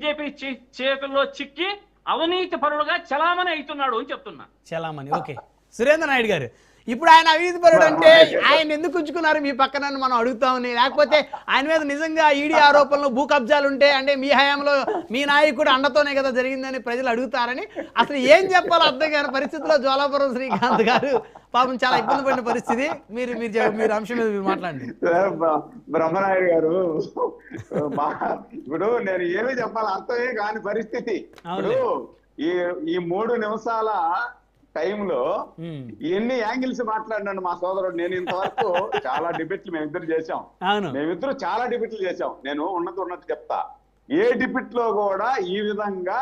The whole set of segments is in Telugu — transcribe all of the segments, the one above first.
బీజేపీ చేతుల్లో చిక్కి అవినీతి పరుడుగా చలామణి అవుతున్నాడు అని చెప్తున్నా. చలామణి. ఓకే, సురేంద్ర నాయుడు గారు, ఇప్పుడు ఆయన అవినీతి పరుడు అంటే ఆయన ఎందుకు ఉంచుకున్నారు మీ పక్కన మనం అడుగుతామని, లేకపోతే ఆయన మీద నిజంగా ఈడీ ఆరోపణలు భూ కబ్జాలు ఉంటే అంటే మీ హయాంలో మీ నాయకుడు అండతోనే కదా జరిగిందని ప్రజలు అడుగుతారని అసలు ఏం చెప్పాలో అర్థం కాని పరిస్థితిలో జ్వాలాపురం శ్రీకాంత్ గారు పాపం చాలా ఇబ్బంది పడిన పరిస్థితి. మీరు అంశం మీద మీరు మాట్లాడండి. బ్రహ్మనాయుడు గారు, ఇప్పుడు నేను ఏమి చెప్పాలి అర్థమే కాని పరిస్థితి. ఇప్పుడు ఈ 3 నిమిషాల టైంలో ఎన్ని యాంగిల్స్ మాట్లాడినాడు మా సోదరుడు. నేను ఇంతవరకు చాలా డిబేట్లు మేమిద్దరు చేశాం. మేమిద్దరు చాలా డిబేట్లు చేశాం. నేను ఉన్నది చెప్తా. ఏ డిబేట్ లో కూడా ఈ విధంగా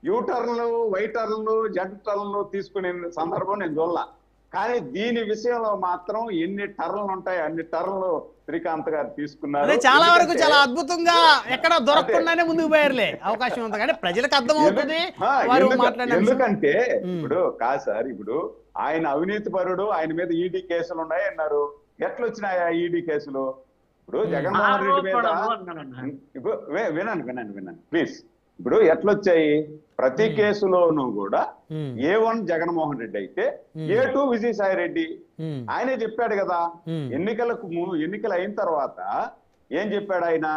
యూటర్న్లు, వైటర్న్లు, జడ్ టర్న్లు తీసుకునే సందర్భం నేను చూడలా. కానీ దీని విషయంలో మాత్రం ఎన్ని టర్న్లు ఉంటాయి అన్ని టర్న్లు శ్రీకాంత్ గారు తీసుకున్నారు. చాలా వరకు చాలా అద్భుతంగా ఎక్కడ దొరకకుండానే ముందుకు పోయారులే, అవకాశం ఉంది కానీ ప్రజలకు అర్థం అవుతుంది. ఎందుకంటే ఇప్పుడు కాదు సార్, ఇప్పుడు ఆయన అవినీతి పరుడు, ఆయన మీద ఈడీ కేసులు ఉన్నాయి అన్నారు. ఎట్లొచ్చినాయి ఆ ఈడీ కేసులు? ఇప్పుడు జగన్మోహన్ రెడ్డి మీద వినండి ప్లీజ్. ఇప్పుడు ఎట్లొచ్చాయి? ప్రతి కేసులోనూ కూడా A1 జగన్మోహన్ రెడ్డి అయితే A2 విజయసాయి రెడ్డి. ఆయనే చెప్పాడు కదా, ఎన్నికలు అయిన తర్వాత ఏం చెప్పాడు ఆయన?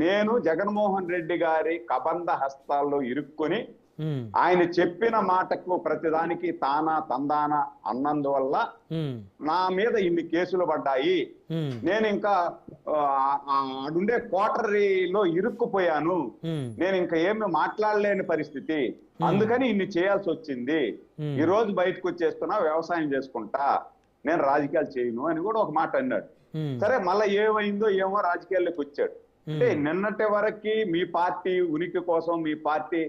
నేను జగన్మోహన్ రెడ్డి గారి కబంధ హస్తాల్లో ఇరుక్కుని ఆయన చెప్పిన మాటకు ప్రతిదానికి తానా తందానా అన్నందువల్ల నా మీద ఇన్ని కేసులు పడ్డాయి. నేను ఇంకా అడుండే క్వార్టరీలో ఇరుక్కుపోయాను. నేను ఇంకా ఏమి మాట్లాడలేని పరిస్థితి. అందుకని ఇన్ని చేయాల్సి వచ్చింది. ఈ రోజు బయటకు వచ్చేస్తున్నా, వ్యవసాయం చేసుకుంటా, నేను రాజకీయాలు చేయను అని కూడా ఒక మాట అన్నాడు. సరే, మళ్ళీ ఏమైందో ఏమో రాజకీయాల్లోకి వచ్చాడు. అంటే నిన్నటి వరకు మీ పార్టీ ఉనికి కోసం, మీ పార్టీ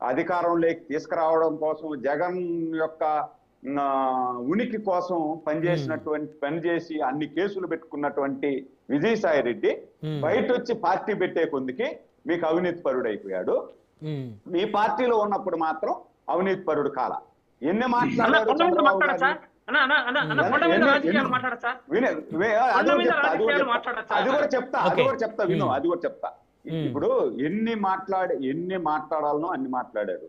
అధికారంలోకి తీసుకురావడం కోసం, జగన్ యొక్క ఉనికి కోసం పనిచేసి అన్ని కేసులు పెట్టుకున్నటువంటి విజయసాయి రెడ్డి బయట వచ్చి పార్టీ పెట్టే కొందికి మీకు అవినీతి పరుడు అయిపోయాడు. మీ పార్టీలో ఉన్నప్పుడు మాత్రం అవినీతి పరుడు కాల. ఎన్ని మాట్లాడారు చంద్రబాబు గారు? అది కూడా చెప్తా. ఇప్పుడు ఎన్ని మాట్లాడాలనో అన్ని మాట్లాడారు.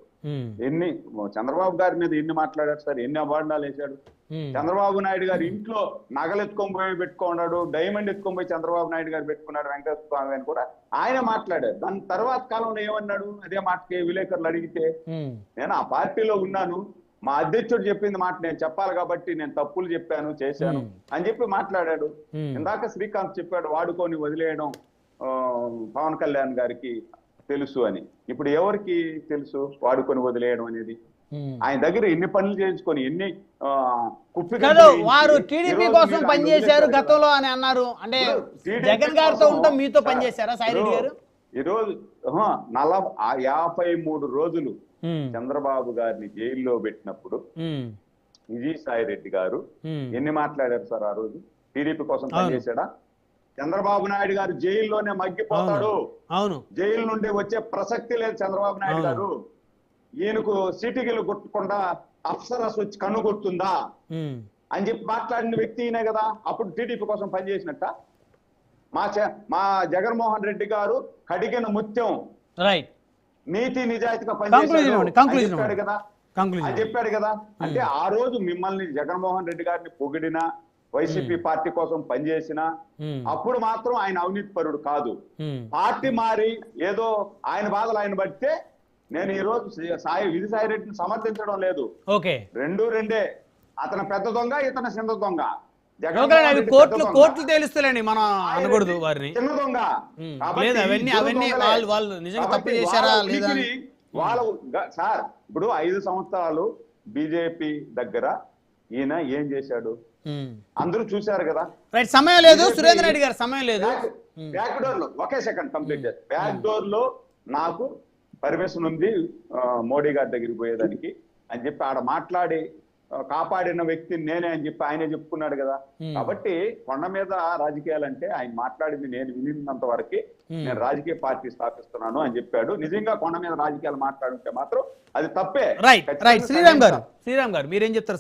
చంద్రబాబు గారి మీద ఎన్ని మాట్లాడారు సార్? ఎన్ని అవార్డాలు వేశాడు? చంద్రబాబు నాయుడు గారు ఇంట్లో నగలు ఎత్తుకొని పెట్టుకున్నాడు, డైమండ్ ఎత్తుకొని చంద్రబాబు నాయుడు గారు పెట్టుకున్నాడు, వెంకటేశ్వర స్వామి అని కూడా ఆయన మాట్లాడారు. దాని తర్వాత కాలంలో ఏమన్నాడు? అదే మాటకి విలేకరులు అడిగితే, నేను ఆ పార్టీలో ఉన్నాను, మా అధ్యక్షుడు చెప్పింది మాట నేను చెప్పాలి కాబట్టి నేను తప్పులు చెప్పాను, చేశాను అని చెప్పి మాట్లాడాడు. ఇందాక శ్రీకాంత్ చెప్పాడు, వాడుకొని వదిలేయడం పవన్ కళ్యాణ్ గారికి తెలుసు అని. ఇప్పుడు ఎవరికి తెలుసు వాడుకొని వదిలేయడం అనేది? ఆయన దగ్గర ఎన్ని పనులు చేయించుకొని ఎన్ని వారు టీడీపీ కోసం పనిచేశారు గతంలో అని అన్నారు. అంటే జగన్ గారితో ఉంటాం, మీతో పనిచేశారా సాయిరెడ్డి గారు? ఈరోజు 53 రోజులు చంద్రబాబు గారిని జైల్లో పెట్టినప్పుడు విజయసాయి రెడ్డి గారు ఎన్ని మాట్లాడారు సార్? ఆ రోజు టీడీపీ కోసం పనిచేశాడా? చంద్రబాబు నాయుడు గారు జైల్లోనే మగ్గిపోతాడు, జైలు నుండి వచ్చే ప్రసక్తి లేదు చంద్రబాబు నాయుడు గారు. ఈయనకు సిటీలు కొట్టకుండా అప్సరస్ వచ్చి కన్ను కొడుతుందా అని చెప్పి మాట్లాడిన వ్యక్తి ఈయనే కదా. అప్పుడు టీడీపీ కోసం పనిచేసినట్ట. మా జగన్మోహన్ రెడ్డి గారు కడిగిన ముత్యం, నీతి నిజాయితీగా పనిచేశాడు కదా అని చెప్పాడు కదా. అంటే ఆ రోజు మిమ్మల్ని జగన్మోహన్ రెడ్డి గారిని పొగిడినా, వైసీపీ పార్టీ కోసం పనిచేసిన అప్పుడు మాత్రం ఆయన అవినీతి పరుడు కాదు. పార్టీ మారి ఏదో ఆయన బాధలు ఆయన పడితే నేను ఈ రోజు విజయసాయి రెడ్డిని సమర్థించడం లేదు. రెండే. అతను పెద్ద దొంగ, ఇతను చిన్న దొంగ. కోర్టులు తేలుస్తలేండి, మనం అనకూడదు వారిని చిన్న దొంగ. సార్, ఇప్పుడు 5 సంవత్సరాలు బీజేపీ దగ్గర ఈయన ఏం చేశాడు అందరూ చూశారు కదా. సమయం లేదు సురేంద్ర రెడ్డి గారు, సమయం లేదు. బ్యాక్ డోర్ లో ఒకే సెకండ్ కంప్లీట్ చేస్తారు. బ్యాక్ డోర్ లో నాకు పర్మిషన్ ఉంది మోడీ గారి దగ్గరికి పోయేదానికి అని చెప్పి ఆడ మాట్లాడి కాపాడిన వ్యక్తిని నేనే అని చెప్పి ఆయనే చెప్పుకున్నాడు కదా. కాబట్టి కొండ మీద రాజకీయాలంటే ఆయన మాట్లాడింది నేను వినినంత వరకు నేను రాజకీయ పార్టీ స్థాపిస్తున్నాను అని చెప్పాడు. నిజంగా కొండ మీద రాజకీయాలు మాట్లాడుంటే మాత్రం అది తప్పే. శ్రీరామ్ గారు మీరేం చెప్తారు?